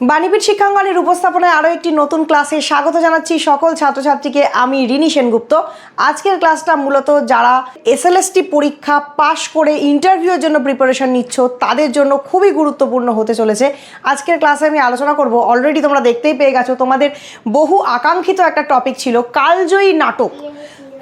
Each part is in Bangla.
বাণীপীঠ শিক্ষাঙ্গনের উপস্থাপনায় আরও একটি নতুন ক্লাসে স্বাগত জানাচ্ছি সকল ছাত্রছাত্রীকে। আমি রিনি সেনগুপ্ত। আজকের ক্লাসটা মূলত যারা এসএলএসটি পরীক্ষা পাশ করে ইন্টারভিউর জন্য প্রিপারেশন নিচ্ছ তাদের জন্য খুবই গুরুত্বপূর্ণ হতে চলেছে। আজকের ক্লাসে আমি আলোচনা করব, অলরেডি তোমরা দেখতেই পেয়ে গেছো, তোমাদের বহু আকাঙ্ক্ষিত একটা টপিক ছিল কালজয়ী নাটক।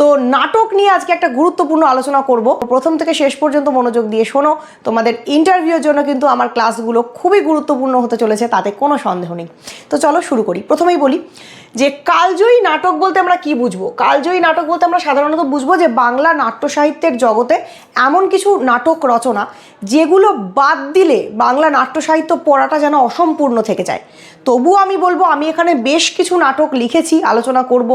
তো নাটক নিয়ে আজকে একটা গুরুত্বপূর্ণ আলোচনা করব। প্রথম থেকে শেষ পর্যন্ত মনোযোগ দিয়ে শোনো, তোমাদের ইন্টারভিউর জন্য কিন্তু আমার ক্লাসগুলো খুবই গুরুত্বপূর্ণ হতে চলেছে, তাতে কোনো সন্দেহ নেই। তো চলো শুরু করি। প্রথমেই বলি যে কালজয়ী নাটক বলতে আমরা কি বুঝবো। কালজয়ী নাটক বলতে আমরা সাধারণত বুঝবো যে বাংলা নাট্য সাহিত্যের জগতে এমন কিছু নাটক রচনা যেগুলো বাদ দিলে বাংলা নাট্য সাহিত্য পড়াটা যেন অসম্পূর্ণ থেকে যায়। তবুও আমি বলবো, আমি এখানে বেশ কিছু নাটক লিখেছি, আলোচনা করব।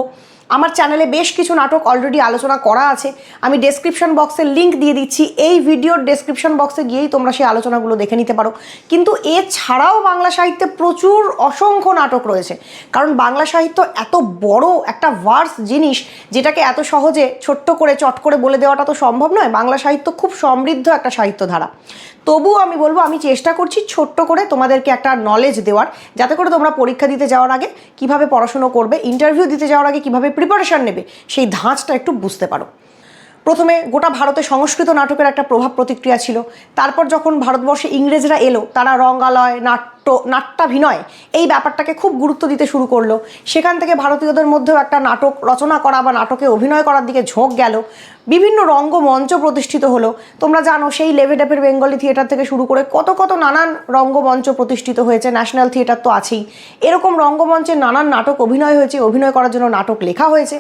আমার চ্যানেলে বেশ কিছু নাটক অলরেডি আলোচনা করা আছে, আমি ডেসক্রিপশন বক্সে লিঙ্ক দিয়ে দিচ্ছি। এই ভিডিওর ডেসক্রিপশন বক্সে গিয়েই তোমরা সেই আলোচনাগুলো দেখে নিতে পারো। কিন্তু এছাড়াও বাংলা সাহিত্যে প্রচুর অসংখ্য নাটক রয়েছে, কারণ বাংলা সাহিত্য এত বড় একটা ভার্স জিনিস, যেটাকে এত সহজে ছোট্ট করে চট করে বলে দেওয়াটা তো সম্ভব নয়। বাংলা সাহিত্য খুব সমৃদ্ধ একটা সাহিত্য ধারা। তবুও আমি বলবো, আমি চেষ্টা করছি ছোট্ট করে তোমাদেরকে একটা নলেজ দেওয়ার, যাতে করে তোমরা পরীক্ষা দিতে যাওয়ার আগে কিভাবে পড়াশুনো করবে, ইন্টারভিউ দিতে যাওয়ার আগে কিভাবে প্রিপারেশন নেবে, সেই ধাঁচটা একটু বুঝতে পারো। প্রথমে গোটা ভারতে সংস্কৃত নাটকের একটা প্রভাব প্রতিক্রিয়া ছিল। তারপর যখন ভারতবর্ষে ইংরেজরা এলো, তারা রঙ্গালয়, নাট্যাভিনয় এই ব্যাপারটাকে খুব গুরুত্ব দিতে শুরু করলো। সেখান থেকে ভারতীয়দের মধ্যেও একটা নাটক রচনা করা বা নাটকে অভিনয় করার দিকে ঝোঁক গেল। বিভিন্ন রঙ্গমঞ্চ প্রতিষ্ঠিত হলো। তোমরা জানো, সেই লেভেডেপের বেঙ্গলি থিয়েটার থেকে শুরু করে কত কত নানান রঙ্গমঞ্চ প্রতিষ্ঠিত হয়েছে। ন্যাশনাল থিয়েটার তো আছেই। এরকম রঙ্গমঞ্চে নানান নাটক অভিনয় হয়েছে, অভিনয় করার জন্য নাটক লেখা হয়েছে।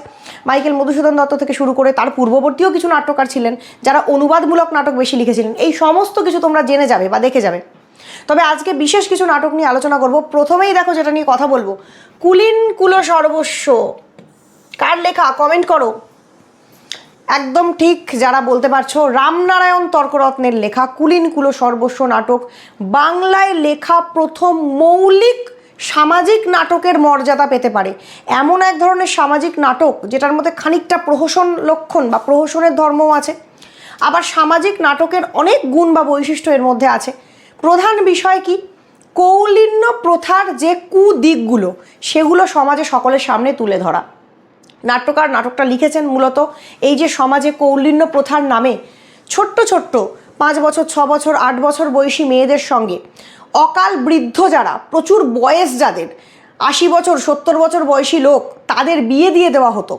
মাইকেল মধুসূদন দত্ত থেকে শুরু করে তার পূর্ববর্তীও কিছু নাট্যকার ছিলেন যারা অনুবাদমূলক নাটক বেশি লিখেছিলেন। এই সমস্ত কিছু তোমরা জেনে যাবে বা দেখে যাবে। তবে আজকে বিশেষ কিছু নাটক নিয়ে আলোচনা করব। প্রথমেই দেখো, যেটা নিয়ে কথা বলবো, কুলীন কুল সর্বস্ব কার লেখা? কমেন্ট করো। একদম ঠিক, যারা বলতে পারছো, রামনারায়ণ তর্করত্নের লেখা কুলীন কুল সর্বস্ব নাটক বাংলায় লেখা প্রথম মৌলিক সামাজিক নাটকের মর্যাদা পেতে পারে। এমন এক ধরনের সামাজিক নাটক যেটার মধ্যে খানিকটা প্রহসন লক্ষণ বা প্রহসনের ধর্মও আছে, আবার সামাজিক নাটকের অনেক গুণ বা বৈশিষ্ট্য এর মধ্যে আছে। প্রধান বিষয় কি? কৌলিন্য প্রথার যে কুদিকগুলো, সেগুলো সমাজে সকলের সামনে তুলে ধরা। নাট্যকার নাটকটা লিখেছেন মূলত এই যে সমাজে কৌলিন্য প্রথার নামে ছোট্ট ছোট্ট 5 বছর 6 বছর 8 বছর বয়সী মেয়েদের সঙ্গে অকাল বৃদ্ধ যারা, প্রচুর বয়স যাদের, 80 বছর 70 বছর বয়সী লোক, তাদের বিয়ে দিয়ে দেওয়া হতো।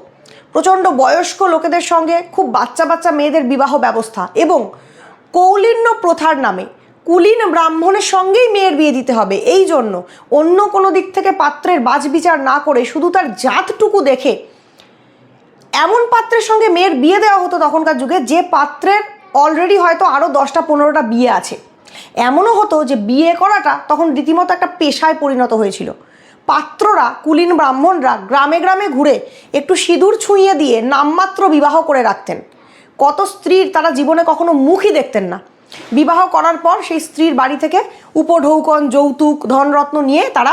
প্রচণ্ড বয়স্ক লোকেদের সঙ্গে খুব বাচ্চা বাচ্চা মেয়েদের বিবাহ ব্যবস্থা, এবং কৌলিন্য প্রথার নামে কুলীন ব্রাহ্মণের সঙ্গেই মেয়ের বিয়ে দিতে হবে। এই জন্য অন্য কোনো দিক থেকে পাত্রের বাছবিচার না করে শুধু তার জাতটুকু দেখে এমন পাত্রের সঙ্গে মেয়ের বিয়ে দেওয়া হতো তখনকার যুগে, যে পাত্রের অলরেডি হয়তো আরও 10টা 15টা বিয়ে আছে। এমনও হতো যে বিয়ে করাটা তখন রীতিমতো একটা পেশায় পরিণত হয়েছিল। পাত্ররা, কুলীন ব্রাহ্মণরা গ্রামে গ্রামে ঘুরে একটু সিঁদুর ছুঁইয়ে দিয়ে নামমাত্র বিবাহ করে রাখতেন। কত স্ত্রীর তারা জীবনে কখনো মুখই দেখতেন না। বিবাহ করার পর সেই স্ত্রীর বাড়ি থেকে উপঢৌকন, যৌতুক, ধনরত্ন নিয়ে তারা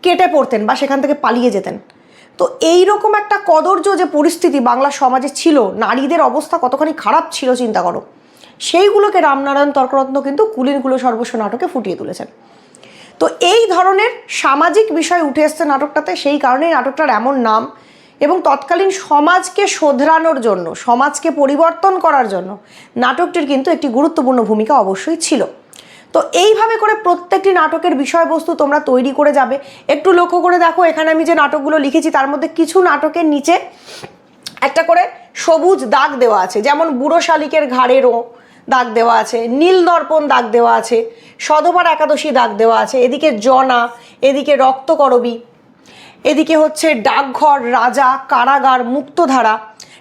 কেটে পড়তেন বা সেখান থেকে পালিয়ে যেতেন। তো এইরকম একটা কদর্য যে পরিস্থিতি বাংলা সমাজে ছিল, নারীদের অবস্থা কতখানি খারাপ ছিল চিন্তা করো। সেইগুলোকে রামনারায়ণ তর্করত্ন কিন্তু কুলীন কুল সর্বস্ব নাটকে ফুটিয়ে তুলেছেন। তো এই ধরনের সামাজিক বিষয় উঠে এসছে নাটকটাতে, সেই কারণেই নাটকটার এমন নাম। এবং তৎকালীন সমাজকে শোধরানোর জন্য, সমাজকে পরিবর্তন করার জন্য নাটকটির কিন্তু একটি গুরুত্বপূর্ণ ভূমিকা অবশ্যই ছিল। তো এইভাবে করে প্রত্যেকটি নাটকের বিষয়বস্তু তোমরা তৈরি করে যাবে। একটু লক্ষ্য করে দেখো, এখানে আমি যে নাটকগুলো লিখেছি তার মধ্যে কিছু নাটকের নিচে একটা করে সবুজ দাগ দেওয়া আছে, যেমন বুড়ো শালিকের ঘাড়েরও দাগ দেওয়া আছে, নীল দর্পণ দাগ দেওয়া আছে, সধবার একাদশী দাগ দেওয়া আছে, এদিকে জনা, এদিকে রক্তকরবী, এদিকে হচ্ছে ডাকঘর, রাজা, কারাগার, মুক্তধারা,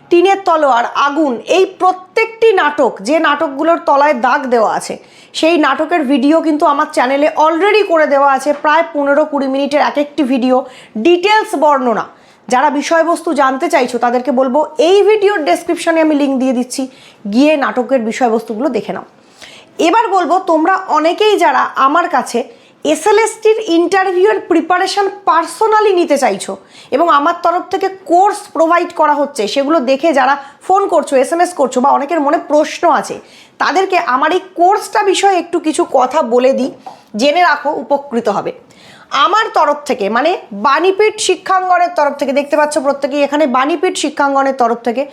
টিনের তলোয়ার, আগুন। এই প্রত্যেকটি নাটক, যে নাটকগুলোর তলায় দাগ দেওয়া আছে, সেই নাটকের ভিডিও কিন্তু আমার চ্যানেলে অলরেডি করে দেওয়া আছে। প্রায় 15-20 মিনিটের এক একটি ভিডিও, ডিটেলস বর্ণনা। যারা বিষয়বস্তু জানতে চাইছো তাদেরকে বলবো, এই ভিডিওর ডেসক্রিপশনে আমি লিঙ্ক দিয়ে দিচ্ছি, গিয়ে নাটকের বিষয়বস্তুগুলো দেখে নাও। এবার বলবো, তোমরা অনেকেই যারা আমার কাছে এসএলএসটির ইন্টারভিউয়ের প্রিপারেশন পার্সোনালি নিতে চাইছো এবং আমার তরফ থেকে কোর্স প্রোভাইড করা হচ্ছে, সেগুলো দেখে যারা ফোন করছো, SMS করছো, বা অনেকের মনে প্রশ্ন আছে, তাদেরকে আমার এই কোর্সটা বিষয়ে একটু কিছু কথা বলে দিই, জেনে রাখো, উপকৃত হবে। আমার তরফ থেকে, মানে বাণীপীঠ শিক্ষাঙ্গনের তরফ থেকে, দেখতে পাচ্ছ প্রত্যেকেই এখানে বাণীপীঠ শিক্ষাঙ্গনের তরফ থেকে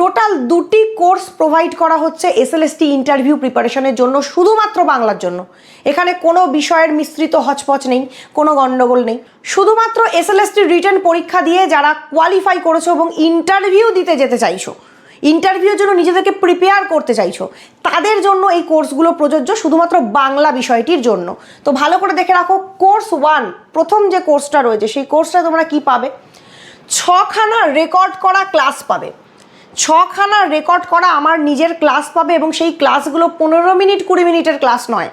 টোটাল 2টি কোর্স প্রোভাইড করা হচ্ছে এসএলএসটি ইন্টারভিউ প্রিপারেশনের জন্য, শুধুমাত্র বাংলার জন্য। এখানে কোনো বিষয়ের মিশ্রিত হচপচ নেই, কোনো গণ্ডগোল নেই। শুধুমাত্র এসএলএসটি রিটেন পরীক্ষা দিয়ে যারা কোয়ালিফাই করেছো এবং ইন্টারভিউ দিতে যেতে চাইছো, ইন্টারভিউর জন্য নিজেদেরকে প্রিপেয়ার করতে চাইছো, তাদের জন্য এই কোর্সগুলো প্রযোজ্য, শুধুমাত্র বাংলা বিষয়টির জন্য। তো ভালো করে দেখে রাখো, কোর্স 1 প্রথম যে কোর্সটা রয়েছে সেই কোর্সটা তোমরা কি পাবে? 6খানা রেকর্ড করা ক্লাস পাবে। 6খানা রেকর্ড করা আমার নিজের ক্লাস পাবে, এবং সেই ক্লাসগুলো 15 মিনিট 20 মিনিটের ক্লাস নয়।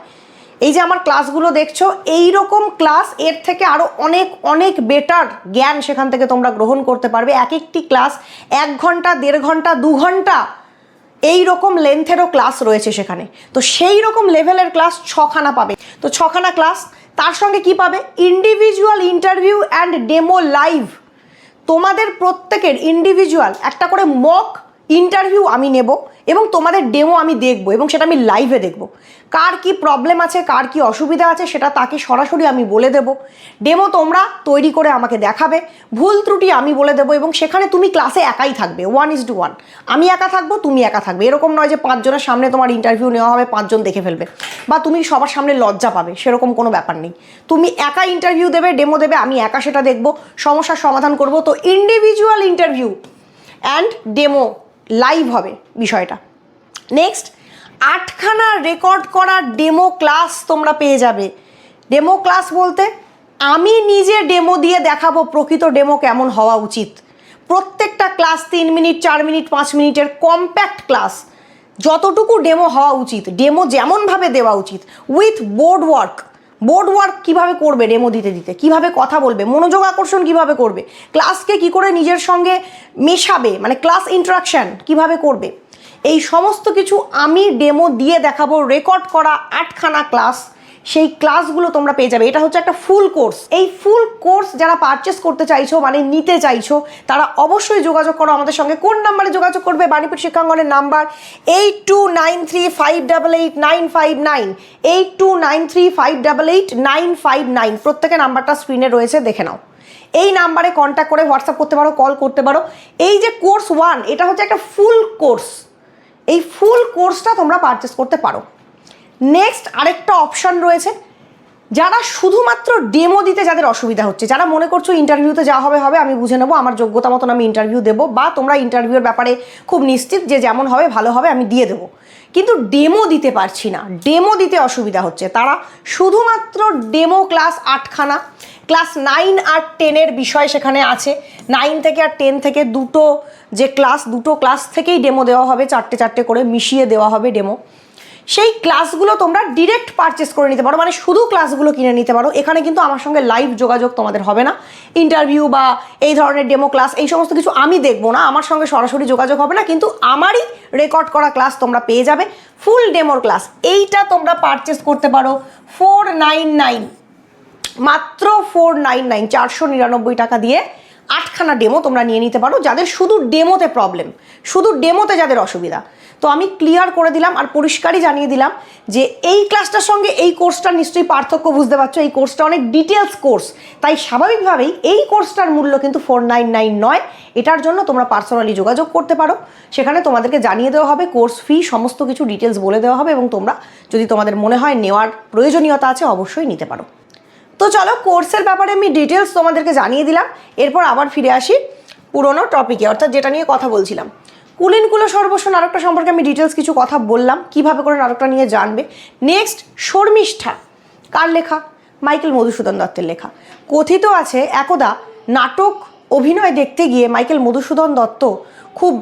এই যে আমার ক্লাসগুলো দেখছো, এই রকম ক্লাস এর থেকে আরও অনেক অনেক বেটার জ্ঞান সেখান থেকে তোমরা গ্রহণ করতে পারবে। এক একটি ক্লাস 1 ঘন্টা, 1.5 ঘন্টা, 2 ঘন্টা এই রকম লেন্থেরও ক্লাস রয়েছে সেখানে। তো সেই রকম লেভেলের ক্লাস 6খানা পাবে। তো 6খানা ক্লাস, তার সঙ্গে কি পাবে? Individual interview and demo live. তোমাদের প্রত্যেকের ইন্ডিভিজুয়াল একটা করে মক ইন্টারভিউ আমি নেব, এবং তোমাদের ডেমো আমি দেখব, এবং সেটা আমি লাইভে দেখব। কার কি প্রবলেম আছে, কার কি অসুবিধা আছে, সেটা তাকে সরাসরি আমি বলে দেব। ডেমো তোমরা তৈরি করে আমাকে দেখাবে, ভুল ত্রুটি আমি বলে দেবো, এবং সেখানে তুমি ক্লাসে একাই থাকবে, 1:1। আমি একা থাকবো, তুমি একা থাকবে। এরকম নয় যে 5 জনের সামনে তোমার ইন্টারভিউ নেওয়া হবে, 5 জন দেখে ফেলবে, বা তুমি সবার সামনে লজ্জা পাবে, সেরকম কোনো ব্যাপার নেই। তুমি একা ইন্টারভিউ দেবে, ডেমো দেবে, আমি একা সেটা দেখব, সমস্যার সমাধান করব। তো individual interview and demo live হবে বিষয়টা। নেক্সট, 8খানা রেকর্ড করা ডেমো ক্লাস তোমরা পেয়ে যাবে। ডেমো ক্লাস বলতে আমি নিজে ডেমো দিয়ে দেখাবো প্রকৃত ডেমো কেমন হওয়া উচিত। প্রত্যেকটা ক্লাস 3 মিনিট, 4 মিনিট, 5 মিনিটের কম্প্যাক্ট ক্লাস, যতটুকু ডেমো হওয়া উচিত, ডেমো যেমনভাবে দেওয়া উচিত, উইথ বোর্ড ওয়ার্ক কীভাবে করবে, ডেমো দিতে দিতে কীভাবে কথা বলবে, মনোযোগ আকর্ষণ কীভাবে করবে, ক্লাসকে কী করে নিজের সঙ্গে মেশাবে, মানে ক্লাস ইন্টারাকশান কীভাবে করবে, এই সমস্ত কিছু আমি ডেমো দিয়ে দেখাবো। রেকর্ড করা 8খানা ক্লাস, সেই ক্লাসগুলো তোমরা পেয়ে যাবে। এটা হচ্ছে একটা ফুল কোর্স। এই ফুল কোর্স যারা পারচেস করতে চাইছো, মানে নিতে চাইছো, তারা অবশ্যই যোগাযোগ করো আমাদের সঙ্গে। কোন নাম্বারে যোগাযোগ করবে? বাণীপীঠ শিক্ষাঙ্গনের নাম্বার 8293588959, 8293588959। প্রত্যেকের নাম্বারটা স্ক্রিনে রয়েছে, দেখে নাও। এই নাম্বারে কন্ট্যাক্ট করে হোয়াটসঅ্যাপ করতে পারো, কল করতে পারো। এই যে কোর্স 1, এটা হচ্ছে একটা ফুল কোর্স। এই ফুল কোর্সটা তোমরা পারচেস করতে পারো। নেক্সট আরেকটা অপশান রয়েছে, যারা শুধুমাত্র ডেমো দিতে যাদের অসুবিধা হচ্ছে, যারা মনে করছো ইন্টারভিউতে যা হবে হবে, আমি বুঝে নেবো, আমার যোগ্যতা মতন আমি ইন্টারভিউ দেবো, বা তোমরা ইন্টারভিউর ব্যাপারে খুব নিশ্চিত যে যেমন হবে ভালো হবে, আমি দিয়ে দেবো, কিন্তু ডেমো দিতে পারছি না, ডেমো দিতে অসুবিধা হচ্ছে, তারা শুধুমাত্র ডেমো ক্লাস 8খানা, ক্লাস 9 আর 10-এর বিষয় সেখানে আছে। 9 থেকে আর 10 থেকে দুটো ক্লাস থেকেই ডেমো দেওয়া হবে, 4টে করে মিশিয়ে দেওয়া হবে ডেমো। সেই ক্লাসগুলো তোমরা ডিরেক্ট পারচেস করে নিতে পারো, মানে শুধু ক্লাসগুলো কিনে নিতে পারো। এখানে কিন্তু আমার সঙ্গে লাইভ যোগাযোগ তোমাদের হবে না। ইন্টারভিউ বা এই ধরনের ডেমো ক্লাস, এই সমস্ত কিছু আমি দেখবো না, আমার সঙ্গে সরাসরি যোগাযোগ হবে না, কিন্তু আমারই রেকর্ড করা ক্লাস তোমরা পেয়ে যাবে, ফুল ডেমোর ক্লাস। এইটা তোমরা পারচেস করতে পারো 499, মাত্র 499, 499 টাকা দিয়ে 8খানা ডেমো তোমরা নিয়ে নিতে পারো, যাদের শুধু ডেমোতে প্রবলেম, শুধু ডেমোতে যাদের অসুবিধা। তো আমি ক্লিয়ার করে দিলাম আর পরিষ্কারই জানিয়ে দিলাম যে এই ক্লাসটার সঙ্গে এই কোর্সটার নিশ্চয়ই পার্থক্য বুঝতে পারছো। এই কোর্সটা অনেক ডিটেলস কোর্স, তাই স্বাভাবিকভাবেই এই কোর্সটার মূল্য কিন্তু 499 নয়। এটার জন্য তোমরা পার্সোনালি যোগাযোগ করতে পারো, সেখানে তোমাদেরকে জানিয়ে দেওয়া হবে কোর্স ফি, সমস্ত কিছু ডিটেলস বলে দেওয়া হবে, এবং তোমরা যদি তোমাদের মনে হয় নেওয়ার প্রয়োজনীয়তা আছে অবশ্যই নিতে পারো। তো চলো, কোর্সের ব্যাপারে আমি ডিটেলস তোমাদেরকে জানিয়ে দিলাম। এরপর আবার ফিরে আসি পুরোনো টপিকে, অর্থাৎ যেটা নিয়ে কথা বলছিলাম। কুলীন কুল সর্বস্ব নাটকটা সম্পর্কে আমি ডিটেলস কিছু কথা বললাম, কিভাবে করে নাটকটা নিয়ে জানবে। নেক্সট, শর্মিষ্ঠা কার লেখা? মাইকেল মধুসূদন দত্তের লেখা। কথিত আছে একদা নাটক অভিনয় দেখতে গিয়ে মাইকেল মধুসূদন দত্ত খুব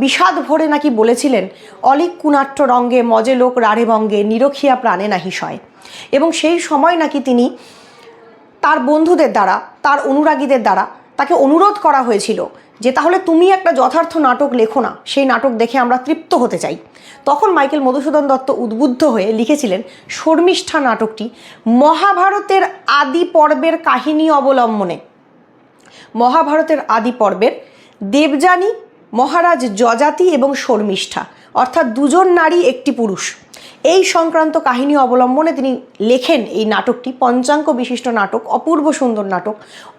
বিষাদ ভরে নাকি বলেছিলেন, অলিক কুনাট্য রঙ্গে মজে লোক রাড়ে বঙ্গে নিরখিয়া প্রাণে নাহি সয়। এবং সেই সময় নাকি তিনি তার বন্ধুদের দ্বারা, তার অনুরাগীদের দ্বারা তাকে অনুরোধ করা হয়েছিল যে তাহলে তুমি একটা যথার্থ নাটক লেখো না, সেই নাটক দেখে আমরা তৃপ্ত হতে চাই। তখন মাইকেল মধুসূদন দত্ত উদ্বুদ্ধ হয়ে লিখেছিলেন শর্মিষ্ঠা নাটকটি, মহাভারতের আদি পর্বের কাহিনী অবলম্বনে। মহাভারতের আদি পর্বের দেবযানী, মহারাজ যযাতি এবং শর্মিষ্ঠা, অর্থাৎ দুজন নারী একটি পুরুষ, এই সংক্রান্ত কাহিনী অবলম্বনে তিনি লেখেন এই নাটকটি। পঞ্চাঙ্গ বিশিষ্ট নাটক, অপূর্ব সুন্দর নাটক,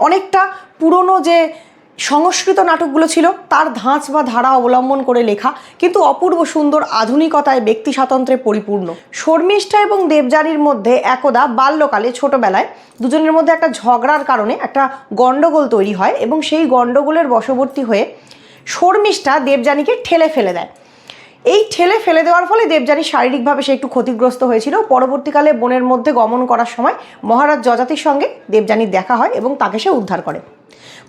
অনেকটা পুরনো যে সংস্কৃত নাটকগুলো ছিল তার ধাঁচ বা ধারা অবলম্বন করে লেখা, কিন্তু অপূর্ব সুন্দর, আধুনিকতায়, ব্যক্তি স্বাতন্ত্র্যে পরিপূর্ণ। শর্মিষ্ঠা এবং দেবযানীর মধ্যে একদা বাল্যকালে, ছোটবেলায় দুজনের মধ্যে একটা ঝগড়ার কারণে একটা গণ্ডগোল তৈরি হয় এবং সেই গণ্ডগোলের বশবর্তী হয়ে শর্মিষ্ঠা দেবযানীকে ঠেলে ফেলে দেয়। এই ঠেলে ফেলে দেওয়ার ফলে দেবযানী শারীরিকভাবে সে একটু ক্ষতিগ্রস্ত হয়েছিল। পরবর্তীকালে বনের মধ্যে গমন করার সময় মহারাজ যযাতির সঙ্গে দেবযানীর দেখা হয় এবং তাকে সে উদ্ধার করে।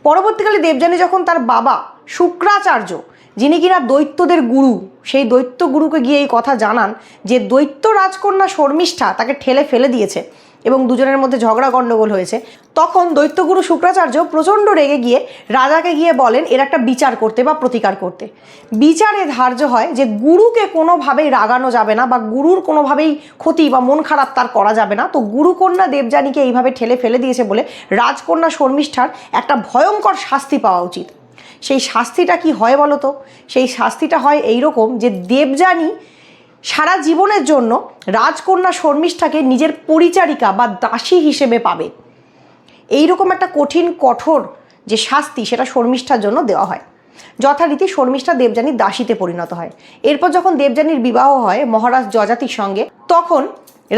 পরবর্তীকালে দেবযানী যখন তার বাবা শুক্রাচার্য, যিনি কিনা দৈত্যদের গুরু, সেই দৈত্য গুরুকে গিয়ে এই কথা জানান যে দৈত্য রাজকন্যা শর্মিষ্ঠা তাকে ঠেলে ফেলে দিয়েছে এবং দুজনের মধ্যে ঝগড়া গণ্ডগোল হয়েছে, তখন দৈত্যগুরু শুক্রাচার্য প্রচণ্ড রেগে গিয়ে রাজাকে গিয়ে বলেন এর একটা বিচার করতে বা প্রতিকার করতে। বিচারে ধার্য হয় যে গুরুকে কোনোভাবেই রাগানো যাবে না বা গুরুর কোনোভাবেই ক্ষতি বা মন খারাপ তার করা যাবে না। তো গুরুকন্যা দেবযানীকে এইভাবে ঠেলে ফেলে দিয়েছে বলে রাজকন্যা শর্মিষ্ঠার একটা ভয়ঙ্কর শাস্তি পাওয়া উচিত। সেই শাস্তিটা কি হয় বলো তো? সেই শাস্তিটা হয় এইরকম যে দেবযানী সারা জীবনের জন্য রাজকন্যা শর্মিষ্ঠাকে নিজের পরিচারিকা বা দাসী হিসেবে পাবে। এইরকম একটা কঠিন কঠোর যে শাস্তি সেটা শর্মিষ্ঠার জন্য দেওয়া হয়। যথারীতি শর্মিষ্ঠা দেবযানীর দাসীতে পরিণত হয়। এরপর যখন দেবযানীর বিবাহ হয় মহারাজ যযাতির সঙ্গে, তখন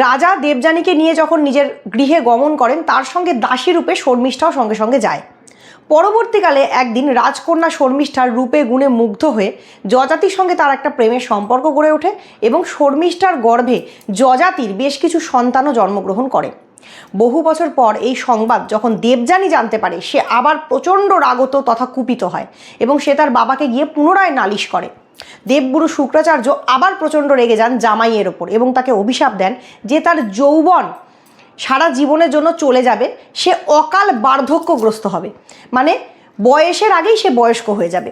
রাজা দেবযানীকে নিয়ে যখন নিজের গৃহে গমন করেন তার সঙ্গে দাসী রূপে শর্মিষ্ঠাও সঙ্গে সঙ্গে যায়। পরবর্তীকালে একদিন রাজকন্যা শর্মিষ্ঠার রূপে গুণে মুগ্ধ হয়ে যযাতির সঙ্গে তার একটা প্রেমের সম্পর্ক গড়ে ওঠে এবং শর্মিষ্ঠার গর্ভে যযাতির বেশ কিছু সন্তানও জন্মগ্রহণ করে। বহু বছর পর এই সংবাদ যখন দেবযানী জানতে পারে, সে আবার প্রচণ্ড রাগত তথা কুপিত হয় এবং সে তার বাবাকে গিয়ে পুনরায় নালিশ করে। দেবগুরু শুক্রাচার্য আবার প্রচণ্ড রেগে যান জামাইয়ের ওপর এবং তাকে অভিশাপ দেন যে তার যৌবন সারা জীবনের জন্য চলে যাবে, সে অকাল বার্ধক্যগ্রস্ত হবে, মানে বয়সের আগেই সে বয়স্ক হয়ে যাবে।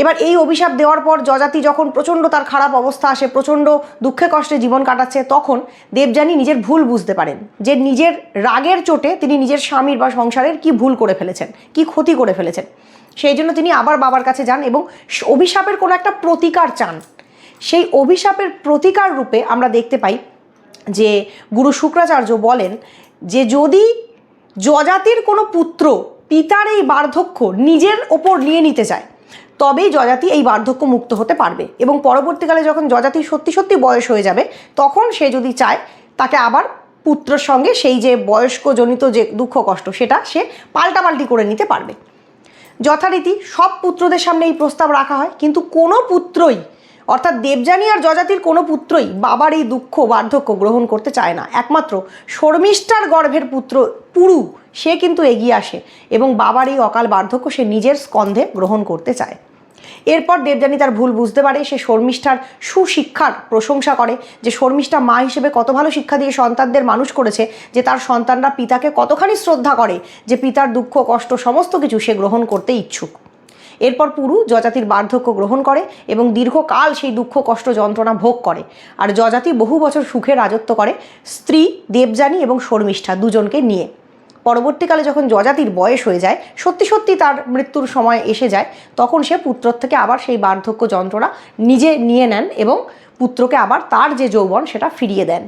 এবার এই অভিশাপ দেওয়ার পর যযাতি যখন প্রচণ্ড তার খারাপ অবস্থা আসে, প্রচণ্ড দুঃখে কষ্টে জীবন কাটাচ্ছে, তখন দেবযানী নিজের ভুল বুঝতে পারেন যে নিজের রাগের চোটে তিনি নিজের স্বামীর বা সংসারের কি ভুল করে ফেলেছেন, কি ক্ষতি করে ফেলেছেন। সেই জন্য তিনি আবার বাবার কাছে যান এবং অভিশাপের কোনো একটা প্রতিকার চান। সেই অভিশাপের প্রতিকার রূপে আমরা দেখতে পাই যে গুরু শুক্রাচার্য বলেন যে যদি যযাতির কোনো পুত্র পিতার এই বার্ধক্য নিজের ওপর নিয়ে নিতে চায় তবেই যযাতি এই বার্ধক্য মুক্ত হতে পারবে এবং পরবর্তীকালে যখন যযাতি সত্যি সত্যি বয়স হয়ে যাবে তখন সে যদি চায় তাকে আবার পুত্রের সঙ্গে সেই যে বয়স্কজনিত যে দুঃখ কষ্ট সেটা সে পাল্টাপাল্টি করে নিতে পারবে। যথারীতি সব পুত্রদের সামনে এই প্রস্তাব রাখা হয়, কিন্তু কোনো পুত্রই, অর্থাৎ দেবযানী আর যযাতির কোনো পুত্রই বাবার এই দুঃখ বার্ধক্য গ্রহণ করতে চায় না। একমাত্র শর্মিষ্ঠার গর্ভের পুত্র পুরু সে কিন্তু এগিয়ে আসে এবং বাবার এই অকাল বার্ধক্য সে নিজের স্কন্ধে গ্রহণ করতে চায়। এরপর দেবযানী তার ভুল বুঝতে পারে, সে শর্মিষ্ঠার সুশিক্ষার প্রশংসা করে যে শর্মিষ্ঠা মা হিসেবে কত ভালো শিক্ষা দিয়ে সন্তানদের মানুষ করেছে, যে তার সন্তানরা পিতাকে কতখানি শ্রদ্ধা করে, যে পিতার দুঃখ কষ্ট সমস্ত কিছু সে গ্রহণ করতে ইচ্ছুক। এরপর পুরু যযাতির বার্ধক্য গ্রহণ করে এবং দীর্ঘকাল সেই দুঃখ কষ্ট যন্ত্রণা ভোগ করে, আর যযাতি বহু বছর সুখে রাজত্ব করে স্ত্রী দেবযানী এবং শর্মিষ্ঠা দুজনকে নিয়ে। পরবর্তীকালে যখন যযাতির বয়স হয়ে যায়, সত্যি সত্যি তার মৃত্যুর সময় এসে যায়, তখন সে পুত্রর থেকে আবার সেই বার্ধক্য যন্ত্রণা নিজে নিয়ে নেন এবং পুত্রকে আবার তার যে যৌবন সেটা ফিরিয়ে দেন।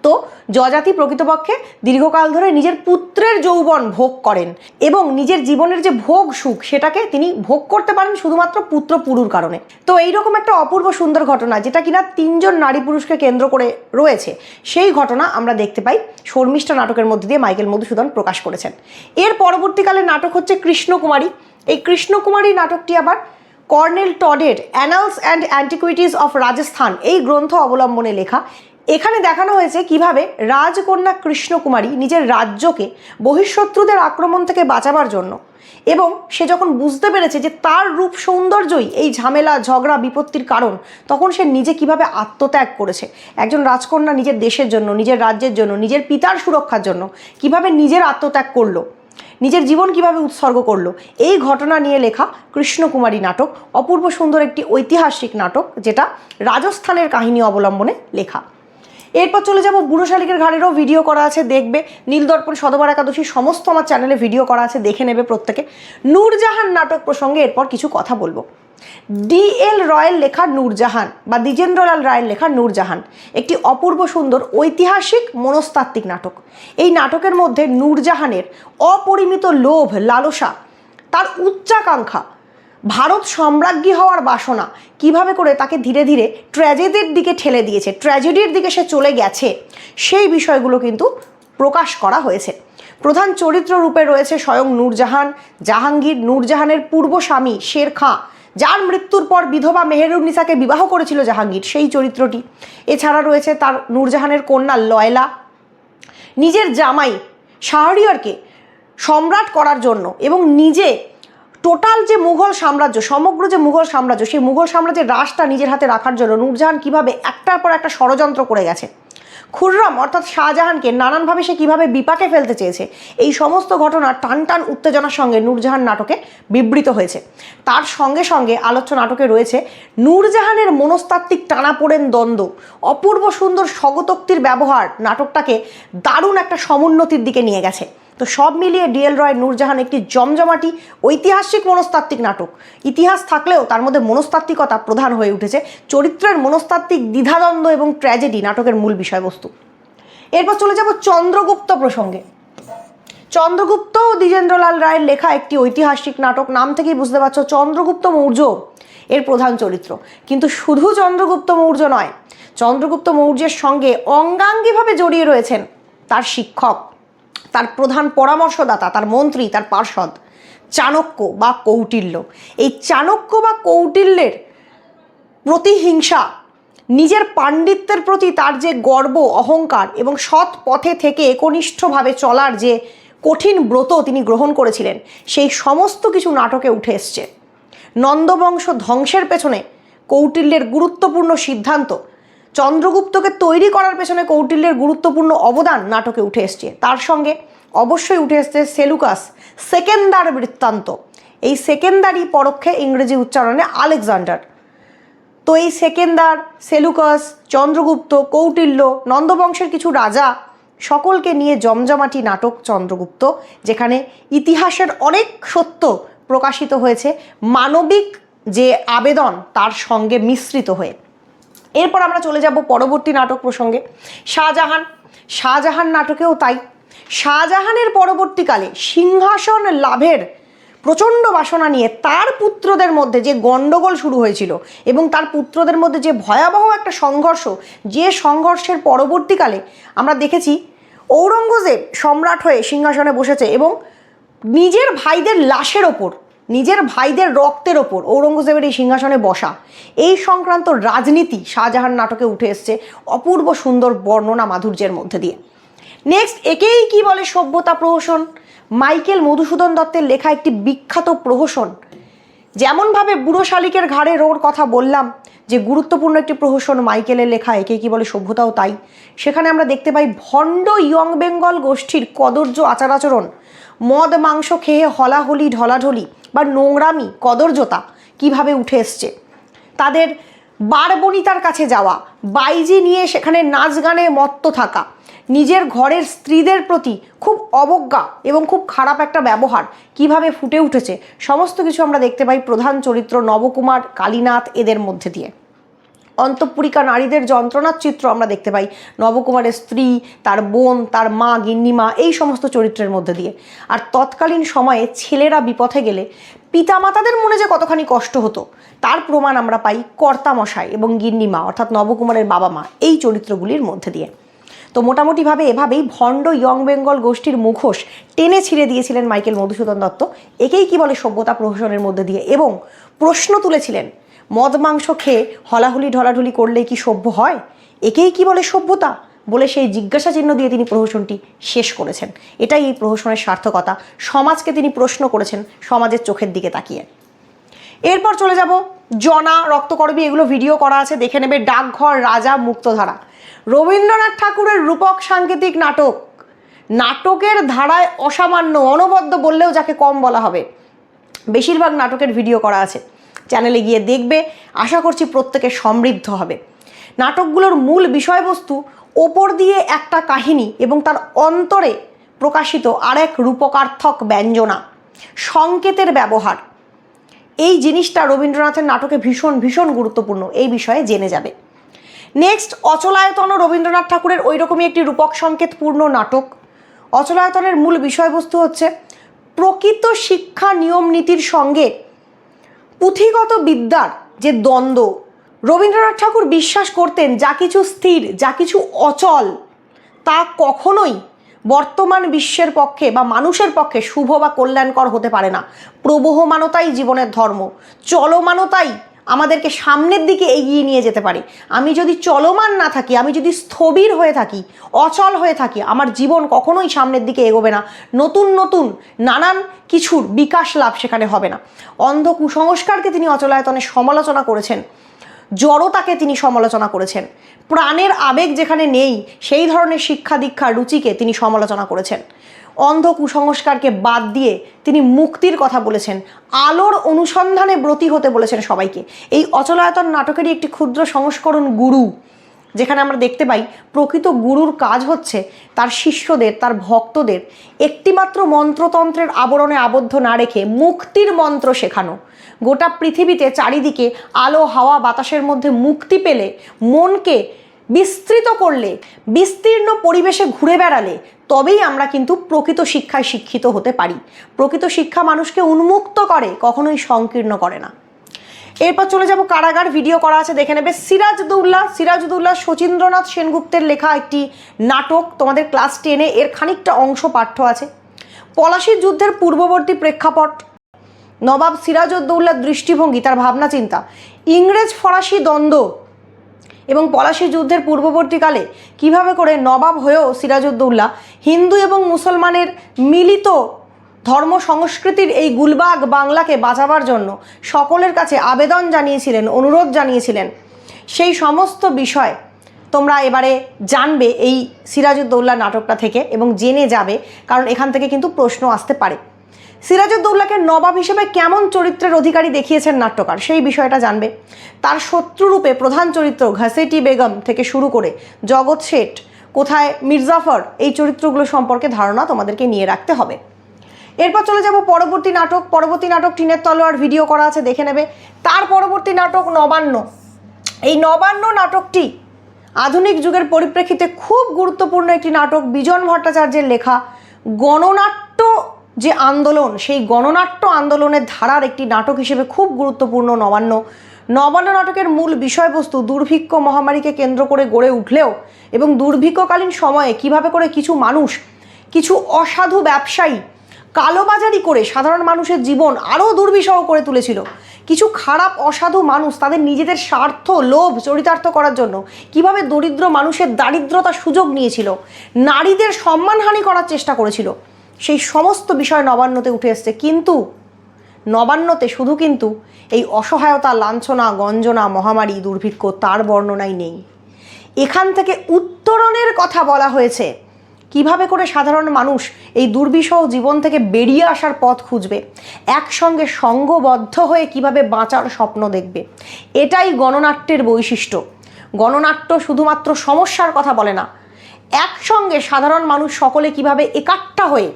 তো যযাতি প্রকৃতপক্ষে দীর্ঘকাল ধরে নিজের পুত্রের যৌবন ভোগ করেন এবং নিজের জীবনের যে ভোগ সুখ সেটাকে তিনি ভোগ করতে পারেন শুধুমাত্র পুত্র পুরুর কারণে। তো এইরকম একটা অপূর্ব সুন্দর ঘটনা, যেটা কিনা তিনজন নারী পুরুষকে কেন্দ্র করে রয়েছে, সেই ঘটনা আমরা দেখতে পাই শর্মিষ্ঠা নাটকের মধ্যে দিয়ে মাইকেল মধুসূদন প্রকাশ করেছেন। এর পরবর্তীকালে নাটক হচ্ছে কৃষ্ণকুমারী। এই কৃষ্ণকুমারী নাটকটি আবার কর্নেল টডের annals and antiquities of Rajasthan এই গ্রন্থ অবলম্বনে লেখা। এখানে দেখানো হয়েছে কিভাবে রাজকন্যা কৃষ্ণকুমারী নিজের রাজ্যকে বহিঃশত্রুদের আক্রমণ থেকে বাঁচাবার জন্য, এবং সে যখন বুঝতে পেরেছে যে তার রূপ সৌন্দর্যই এই ঝামেলা ঝগড়া বিপত্তির কারণ, তখন সে নিজে কিভাবে আত্মত্যাগ করেছে। একজন রাজকন্যা নিজের দেশের জন্য, নিজের রাজ্যের জন্য, নিজের পিতার সুরক্ষার জন্য কিভাবে নিজের আত্মত্যাগ করলো, নিজের জীবন কিভাবে উৎসর্গ করলো, এই ঘটনা নিয়ে লেখা কৃষ্ণকুমারী নাটক অপূর্ব সুন্দর একটি ঐতিহাসিক নাটক, যেটা রাজস্থানের কাহিনী অবলম্বনে লেখা। এরপর চলে যাব বুড়ো শালিকের ঘাড়েরও ভিডিও করা আছে, দেখবে। নীলদর্পণ শতবার একাদশী সমস্ত আমার চ্যানেলে ভিডিও করা আছে, দেখে নেবে প্রত্যেকে। নূরজাহান নাটক প্রসঙ্গে এরপর কিছু কথা বলবো। D.L. রয়ের লেখা নূরজাহান বা দ্বিজেন্দ্রলাল রায়ের লেখা নূরজাহান একটি অপূর্ব সুন্দর ঐতিহাসিক মনস্তাত্ত্বিক নাটক। এই নাটকের মধ্যে নূরজাহানের অপরিমিত লোভ, লালসা, তার উচ্চাকাঙ্ক্ষা, ভারত সম্রাজ্ঞী হওয়ার বাসনা কিভাবে করে তাকে ধীরে ধীরে ট্র্যাজেডির দিকে ঠেলে দিয়েছে, ট্র্যাজেডির দিকে সে চলে গেছে, সেই বিষয়গুলো কিন্তু প্রকাশ করা হয়েছে। প্রধান চরিত্র রূপে রয়েছে স্বয়ং নূরজাহান, জাহাঙ্গীর, নূরজাহানের পূর্ব স্বামী শের খাঁ, যার মৃত্যুর পর বিধবা মেহেরুন্নিসাকে বিবাহ করেছিল জাহাঙ্গীর, সেই চরিত্রটি। এছাড়া রয়েছে তার নূরজাহানের কন্যা লয়লা, নিজের জামাই শাহরিয়ারকে সম্রাট করার জন্য এবং নিজে টোটাল যে মুঘল সাম্রাজ্য, সমগ্র যে মুঘল সাম্রাজ্য, সেই মুঘল সাম্রাজ্যের রাশটা নিজের হাতে রাখার জন্য নূরজাহান কীভাবে একটার পর একটা ষড়যন্ত্র করে গেছে। খুররম অর্থাৎ শাহজাহানকে নানানভাবে সে কীভাবে বিপাকে ফেলতে চেয়েছে, এই সমস্ত ঘটনা টান টান উত্তেজনার সঙ্গে নূরজাহান নাটকে বিবৃত হয়েছে। তার সঙ্গে সঙ্গে আলোচ্য নাটকে রয়েছে নূরজাহানের মনস্তাত্ত্বিক টানাপোড়েন, দ্বন্দ্ব, অপূর্ব সুন্দর স্বগতোক্তির ব্যবহার নাটকটাকে দারুণ একটা সমুন্নতির দিকে নিয়ে গেছে। তো সব মিলিয়ে D.L. রয়ের নূরজাহান একটি জমজমাটি ঐতিহাসিক মনস্তাত্ত্বিক নাটক। ইতিহাস থাকলেও তার মধ্যে মনস্তাত্ত্বিকতা প্রধান হয়ে উঠেছে। চরিত্রের মনস্তাত্ত্বিক দ্বিধাদ্বন্দ্ব এবং ট্র্যাজেডি নাটকের মূল বিষয়বস্তু। এরপর চলে যাব চন্দ্রগুপ্ত প্রসঙ্গে। চন্দ্রগুপ্ত দ্বিজেন্দ্রলাল রায়ের লেখা একটি ঐতিহাসিক নাটক। নাম থেকেই বুঝতে পারছো চন্দ্রগুপ্ত মৌর্য এর প্রধান চরিত্র। কিন্তু শুধু চন্দ্রগুপ্ত মৌর্য নয়, চন্দ্রগুপ্ত মৌর্যের সঙ্গে অঙ্গাঙ্গিভাবে জড়িয়ে রয়েছেন তার শিক্ষক, তার প্রধান পরামর্শদাতা, তার মন্ত্রী, তার পার্ষদ চাণক্য বা কৌটিল্য। এই চাণক্য বা কৌটিল্যের প্রতিহিংসা, নিজের পাণ্ডিত্যের প্রতি তার যে গর্ব, অহংকার এবং সৎ পথে থেকে একনিষ্ঠভাবে চলার যে কঠিন ব্রত তিনি গ্রহণ করেছিলেন, সেই সমস্ত কিছু নাটকে উঠে এসছে। নন্দবংশ ধ্বংসের পেছনে কৌটিল্যের গুরুত্বপূর্ণ সিদ্ধান্ত, চন্দ্রগুপ্তকে তৈরি করার পেছনে কৌটিল্যের গুরুত্বপূর্ণ অবদান নাটকে উঠে এসছে। তার সঙ্গে অবশ্যই উঠে এসছে সেলুকাস সেকেন্দার বৃত্তান্ত। এই সেকেন্দারই পরোক্ষে ইংরেজি উচ্চারণে আলেকজান্ডার। তো এই সেকেন্দার, সেলুকাস, চন্দ্রগুপ্ত, কৌটিল্য, নন্দবংশের কিছু রাজা সকলকে নিয়ে জমজমাটি নাটক চন্দ্রগুপ্ত, যেখানে ইতিহাসের অনেক সত্য প্রকাশিত হয়েছে মানবিক যে আবেদন তার সঙ্গে মিশ্রিত হয়ে। এরপর আমরা চলে যাব পরবর্তী নাটক প্রসঙ্গে। শাহজাহান। শাহজাহান নাটকেও তাই। শাহজাহানের পরবর্তীকালে সিংহাসন লাভের প্রচণ্ড বাসনা নিয়ে তার পুত্রদের মধ্যে যে গণ্ডগোল শুরু হয়েছিল এবং তার পুত্রদের মধ্যে যে ভয়াবহ একটা সংঘর্ষ, যে সংঘর্ষের পরবর্তীকালে আমরা দেখেছি ঔরঙ্গজেব সম্রাট হয়ে সিংহাসনে বসেছে এবং নিজের ভাইদের লাশের ওপর, নিজের ভাইদের রক্তের ওপর ঔরঙ্গজেবের এই সিংহাসনে বসা, এই সংক্রান্ত রাজনীতি শাহজাহান নাটকে উঠে এসছে অপূর্ব সুন্দর বর্ণনা মাধুর্যের মধ্যে দিয়ে। নেক্সট, একেই কি বলে সভ্যতা প্রহসন। মাইকেল মধুসূদন দত্তের লেখা একটি বিখ্যাত প্রহসন। যেমনভাবে বুড়ো শালিকের ঘাড়ে রোর কথা বললাম যে গুরুত্বপূর্ণ একটি প্রহসন মাইকেলের লেখা একেই কি বলে সভ্যতাও তাই। সেখানে আমরা দেখতে পাই ভণ্ড ইয়ং বেঙ্গল গোষ্ঠীর কদর্য আচার আচরণ, মদ মাংস খেয়ে হলাহলি ঢলাঢলি বা নোংরামি, কদর্যতা কিভাবে উঠে এসছে। তাদের বারবনিতার কাছে যাওয়া, বাইজি নিয়ে সেখানে নাচ গানে মত্ত থাকা, নিজের ঘরের স্ত্রীদের প্রতি খুব অবজ্ঞা এবং খুব খারাপ একটা ব্যবহার কিভাবে ফুটে উঠেছে, সমস্ত কিছু আমরা দেখতে পাই প্রধান চরিত্র নবকুমার, কালীনাথ এদের মধ্যে দিয়ে। অন্তঃপুরিকা নারীদের যন্ত্রণার চিত্র আমরা দেখতে পাই নবকুমারের স্ত্রী, তার বোন, তার মা, গিন্নিমা, এই সমস্ত চরিত্রের মধ্যে দিয়ে। আর তৎকালীন সময়ে ছেলেরা বিপথে গেলে পিতামাতাদের মনে যে কতখানি কষ্ট হতো তার প্রমাণ আমরা পাই কর্তামশাই এবং গিন্নিমা অর্থাৎ নবকুমারের বাবা মা এই চরিত্রগুলির মধ্যে দিয়ে। তো মোটামুটিভাবে এভাবেই ভণ্ড ইয়ং বেঙ্গল গোষ্ঠীর মুখোশ টেনে ছিঁড়ে দিয়েছিলেন মাইকেল মধুসূদন দত্ত একেই কি বলে সভ্যতা প্রহসনের মধ্যে দিয়ে, এবং প্রশ্ন তুলেছিলেন মদ মাংস খেয়ে হলাহুলি ঢলাঢুলি করলেই কি সভ্য হয়, একেই কি বলে সভ্যতা বলে সেই জিজ্ঞাসা চিহ্ন দিয়ে তিনি প্রহসনটি শেষ করেছেন। এটাই এই প্রহসনের সার্থকতা। সমাজকে তিনি প্রশ্ন করেছেন সমাজের চোখের দিকে তাকিয়ে। এরপর চলে যাব জনা, রক্তকরবী, এগুলো ভিডিও করা আছে, দেখে নেবে। ডাকঘর, রাজা, মুক্তধারা, রবীন্দ্রনাথ ঠাকুরের রূপক সাংকেতিক নাটক। নাটকের ধারায় অসামান্য, অনবদ্য বললেও যাকে কম বলা হবে। বেশিরভাগ নাটকের ভিডিও করা আছে, চ্যানেলে গিয়ে দেখবে। আশা করছি প্রত্যেকে সমৃদ্ধ হবে। নাটকগুলোর মূল বিষয়বস্তু ওপর দিয়ে একটা কাহিনী এবং তার অন্তরে প্রকাশিত আরেক রূপকার্থক ব্যঞ্জনা, সংকেতের ব্যবহার, এই জিনিসটা রবীন্দ্রনাথের নাটকে ভীষণ ভীষণ গুরুত্বপূর্ণ, এই বিষয়ে জেনে যাবে। নেক্সট, অচলায়তন রবীন্দ্রনাথ ঠাকুরের ওই রকমই একটি রূপক সংকেতপূর্ণ নাটক। অচলায়তনের মূল বিষয়বস্তু হচ্ছে প্রকৃত শিক্ষা নিয়ম নীতির সঙ্গে পুঁথিগত বিদ্যার যে দ্বন্দ্ব। রবীন্দ্রনাথ ঠাকুর বিশ্বাস করতেন যা কিছু স্থির, যা কিছু অচল, তা কখনোই বর্তমান বিশ্বের পক্ষে বা মানুষের পক্ষে শুভ বা কল্যাণকর হতে পারে না। প্রবহমানতাই জীবনের ধর্ম, চলমানতাই আমাদেরকে সামনের দিকে এগিয়ে নিয়ে যেতে পারে। আমি যদি চলমান না থাকি, আমি যদি স্থবির হয়ে থাকি, অচল হয়ে থাকি, আমার জীবন কখনোই সামনের দিকে এগোবে না, নতুন নতুন নানান কিছুর বিকাশ লাভ সেখানে হবে না। অন্ধ কুসংস্কারকে তিনি অচলায়তনে সমালোচনা করেছেন, জড়তাকে তিনি সমালোচনা করেছেন, প্রাণের আবেগ যেখানে নেই সেই ধরনের শিক্ষা দীক্ষা রুচিকে তিনি সমালোচনা করেছেন। অন্ধ কুসংস্কারকে বাদ দিয়ে তিনি মুক্তির কথা বলেছেন, আলোর অনুসন্ধানে ব্রতী হতে বলেছেন সবাইকে। এই অচলায়তন নাটকেরই একটি ক্ষুদ্র সংস্করণ গুরু, যেখানে আমরা দেখতে পাই প্রকৃত গুরুর কাজ হচ্ছে তার শিষ্যদের, তার ভক্তদের একটিমাত্র মন্ত্রতন্ত্রের আবরণে আবদ্ধ না রেখে মুক্তির মন্ত্র শেখানো। গোটা পৃথিবীতে চারিদিকে আলো হাওয়া বাতাসের মধ্যে মুক্তি পেলে, মনকে বিস্তৃত করলে, বিস্তীর্ণ পরিবেশে ঘুরে বেড়ালে তবেই আমরা কিন্তু প্রকৃত শিক্ষায় শিক্ষিত হতে পারি। প্রকৃত শিক্ষা মানুষকে উন্মুক্ত করে, কখনোই সংকীর্ণ করে না। এরপর চলে যাব কারাগার, ভিডিও করা আছে, দেখে নেবে। সিরাজউদ্দৌলা শচীন্দ্রনাথ সেনগুপ্তের লেখা একটি নাটক, তোমাদের ক্লাস 10-এ এর খানিকটা অংশ পাঠ্য আছে। পলাশির যুদ্ধের পূর্ববর্তী প্রেক্ষাপট, নবাব সিরাজউদ্দৌলার দৃষ্টিভঙ্গি, তার ভাবনা চিন্তা, ইংরেজ ফরাসি দ্বন্দ্ব এবং পলাশি যুদ্ধের পূর্ববর্তীকালে কিভাবে করে নবাব হয়েও সিরাজউদ্দৌলা হিন্দু এবং মুসলমানের মিলিত ধর্ম সংস্কৃতির এই গুলবাগ বাংলাকে বাঁচাবার জন্য সকলের কাছে আবেদন জানিয়েছিলেন, অনুরোধ জানিয়েছিলেন, সেই সমস্ত বিষয় তোমরা এবারে জানবে এই সিরাজউদ্দৌলা নাটকটা থেকে এবং জেনে যাবে, কারণ এখান থেকে কিন্তু প্রশ্ন আসতে পারে। সিরাজউদ্দৌলাকে নবাব হিসেবে কেমন চরিত্রের অধিকারী দেখিয়েছেন নাট্যকার, সেই বিষয়টা জানবে। তার শত্রুরূপে প্রধান চরিত্র ঘসেটি বেগম থেকে শুরু করে জগৎ শেঠ, কোথায় মির্জাফর, এই চরিত্রগুলো সম্পর্কে ধারণা তোমাদেরকে নিয়ে রাখতে হবে। এরপর চলে যাব পরবর্তী নাটক টিনের তলোয়ার, ভিডিও করা আছে, দেখে নেবে। তার পরবর্তী নাটক নবান্ন। এই নবান্ন নাটকটি আধুনিক যুগের পরিপ্রেক্ষিতে খুব গুরুত্বপূর্ণ একটি নাটক। বিজন ভট্টাচার্যের লেখা গণনাট্য যে আন্দোলন, সেই গণনাট্য আন্দোলনের ধারার একটি নাটক হিসেবে খুব গুরুত্বপূর্ণ নবান্ন নাটকের মূল বিষয়বস্তু দুর্ভিক্ষ মহামারীকে কেন্দ্র করে গড়ে উঠলেও এবং দুর্ভিক্ষকালীন সময়ে কিভাবে করে কিছু মানুষ, কিছু অসাধু ব্যবসায়ী কালোবাজারি করে সাধারণ মানুষের জীবন আরও দুর্বিষহ করে তুলেছিল। কিছু খারাপ অসাধু মানুষ তাদের নিজেদের স্বার্থ, লোভ চরিতার্থ করার জন্য কিভাবে দরিদ্র মানুষের দারিদ্রতার সুযোগ নিয়েছিল, নারীদের সম্মানহানি করার চেষ্টা করেছিল, সেই সমস্ত বিষয় নবান্নতে উঠে এসছে। কিন্তু নবান্নতে শুধু কিন্তু এই অসহায়তা, লাঞ্ছনা, গঞ্জনা, মহামারী, দুর্ভিক্ষ তার বর্ণনাই নেই। এখান থেকে উত্তরণের কথা বলা হয়েছে, কিভাবে করে সাধারণ মানুষ এই দুর্বিষহ জীবন থেকে বেরিয়ে আসার পথ খুঁজবে, একসঙ্গে সঙ্ঘবদ্ধ হয়ে কিভাবে বাঁচার স্বপ্ন দেখবে। এটাই গণনাট্যের বৈশিষ্ট্য। গণনাট্য শুধুমাত্র সমস্যার কথা বলে না, একসঙ্গে সাধারণ মানুষ সকলে কিভাবে একাট্টা হয়ে,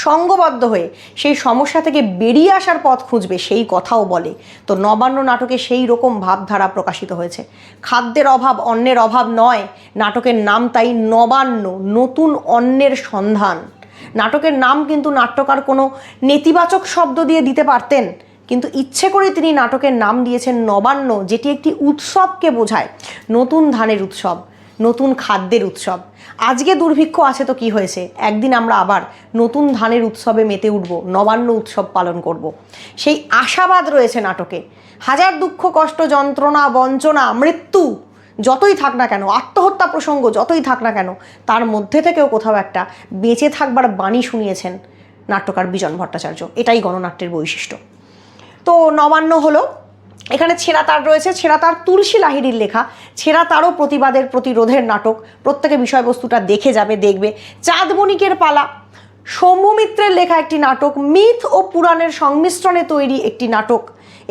সঙ্ঘবদ্ধ হয়ে সেই সমস্যা থেকে বেরিয়ে আসার পথ খুঁজবে সেই কথাও বলে। তো নবান্ন নাটকে সেই রকম ভাবধারা প্রকাশিত হয়েছে। খাদ্যের অভাব অন্নের অভাব নয়, নাটকের নাম তাই নবান্ন, নতুন অন্নের সন্ধান। নাটকের নাম কিন্তু নাট্যকার কোনো নেতিবাচক শব্দ দিয়ে দিতে পারতেন, কিন্তু ইচ্ছে করে তিনি নাটকের নাম দিয়েছেন নবান্ন, যেটি একটি উৎসবকে বোঝায়, নতুন ধানের উৎসব, নতুন খাদ্যের উৎসব। আজকে দুর্ভিক্ষ আছে তো কি হয়েছে, একদিন আমরা আবার নতুন ধানের উৎসবে মেতে উঠব, নবান্ন উৎসব পালন করব। সেই আশাবাদ রয়েছে নাটকে। হাজার দুঃখ কষ্ট যন্ত্রণা বঞ্চনা মৃত্যু যতই থাক না কেন, আত্মহত্যা প্রসঙ্গ যতই থাক না কেন, তার মধ্যে থেকেও কোথাও একটা বেঁচে থাকবার বাণী শুনিয়েছেন নাট্যকার বিজন ভট্টাচার্য। এটাই গণনাট্যের বৈশিষ্ট্য। তো নবান্ন হলো, এখানে ছেঁড়া তার রয়েছে। ছেঁড়া তার তুলসী লাহিড়ীর লেখা, ছেঁড়া তারও প্রতিবাদের প্রতিরোধের নাটক। প্রত্যেকে বিষয়বস্তুটা দেখে যাবে, দেখবে। চাঁদ বণিকের পালা সৌম্য মিত্রের লেখা একটি নাটক, মিথ ও পুরাণের সংমিশ্রণে তৈরি একটি নাটক।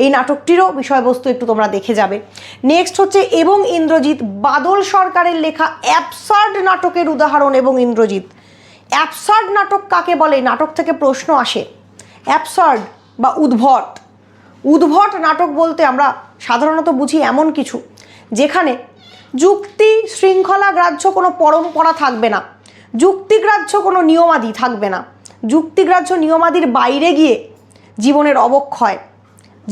এই নাটকটিরও বিষয়বস্তু একটু তোমরা দেখে যাবে। নেক্সট হচ্ছে এবং ইন্দ্রজিৎ, বাদল সরকারের লেখা অ্যাবসার্ড নাটকের উদাহরণ এবং ইন্দ্রজিৎ। অ্যাবসার্ড নাটক কাকে বলে, নাটক থেকে প্রশ্ন আসে। অ্যাবসার্ড বা উদ্ভট, উদ্ভট নাটক বলতে আমরা সাধারণত বুঝি এমন কিছু যেখানে যুক্তি শৃঙ্খলা গ্রাহ্য কোনো পরম্পরা থাকবে না, যুক্তিগ্রাহ্য কোনো নিয়মাদি থাকবে না, যুক্তিগ্রাহ্য নিয়মাদির বাইরে গিয়ে জীবনের অবক্ষয়,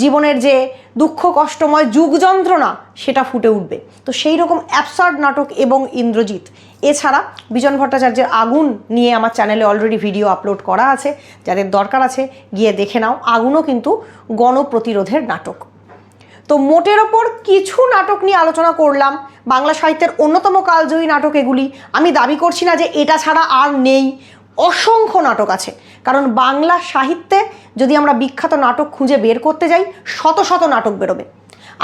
জীবনের যে দুঃখ কষ্টময় যুগ যন্ত্রণা সেটা ফুটে উঠবে। তো সেই রকম অ্যাবসার্ড নাটক এবং ইন্দ্রজিৎ, এছাড়া বিজন ভট্টাচার্যের আগুন নিয়ে আমার চ্যানেলে অলরেডি ভিডিও আপলোড করা আছে, যাদের দরকার আছে গিয়ে দেখে নাও। আগুনও কিন্তু গণপ্রতিরোধের নাটক। তো মোটের ওপর কিছু নাটক নিয়ে আলোচনা করলাম, বাংলা সাহিত্যের অন্যতম কালজয়ী নাটক এগুলি। আমি দাবি করছি না যে এটা ছাড়া আর নেই, অসংখ্য নাটক আছে। কারণ বাংলা সাহিত্যে যদি আমরা বিখ্যাত নাটক খুঁজে বের করতে যাই, শত শত নাটক বেরোবে।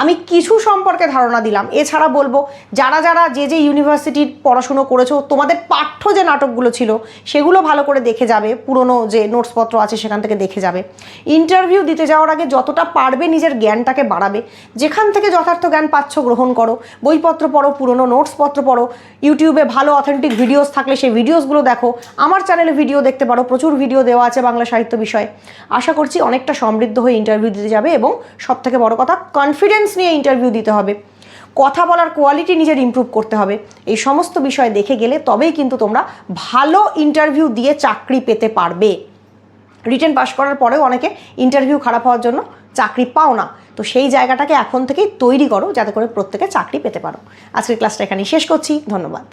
আমি কিছু সম্পর্কে ধারণা দিলাম। এছাড়া বলবো, যারা যারা যে ইউনিভার্সিটির পড়াশুনো করেছো, তোমাদের পাঠ্য যে নাটকগুলো ছিল সেগুলো ভালো করে দেখে যাবে, পুরনো যে নোটসপত্র আছে সেখান থেকে দেখে যাবে। ইন্টারভিউ দিতে যাওয়ার আগে যতটা পারবে নিজের জ্ঞানটাকে বাড়াবে, যেখান থেকে যথার্থ জ্ঞান পাচ্ছ গ্রহণ করো, বইপত্র পড়ো, পুরনো নোটসপত্র পড়ো, ইউটিউবে ভালো অথেন্টিক ভিডিওস থাকলে সেই ভিডিওসগুলো দেখো, আমার চ্যানেলে ভিডিও দেখতে পারো, প্রচুর ভিডিও দেওয়া আছে বাংলা সাহিত্য বিষয়ে। আশা করছি অনেকটা সমৃদ্ধ হয়ে ইন্টারভিউ দিতে যাবে এবং সবথেকে বড় কথা, কনফিডেন্স নিয়ে ইন্টারভিউ দিতে হবে, কথা বলার কোয়ালিটি নিজের ইমপ্রুভ করতে হবে। এই সমস্ত বিষয় দেখে গেলে তবেই কিন্তু তোমরা ভালো ইন্টারভিউ দিয়ে চাকরি পেতে পারবে। রিটেন পাস করার পরেও অনেকে ইন্টারভিউ খারাপ হওয়ার জন্য চাকরি পাও না। তো সেই জায়গাটাকে এখন থেকেই তৈরি করো যাতে করে প্রত্যেকে চাকরি পেতে পারো। আজকের ক্লাসটা এখানেই শেষ করছি। ধন্যবাদ।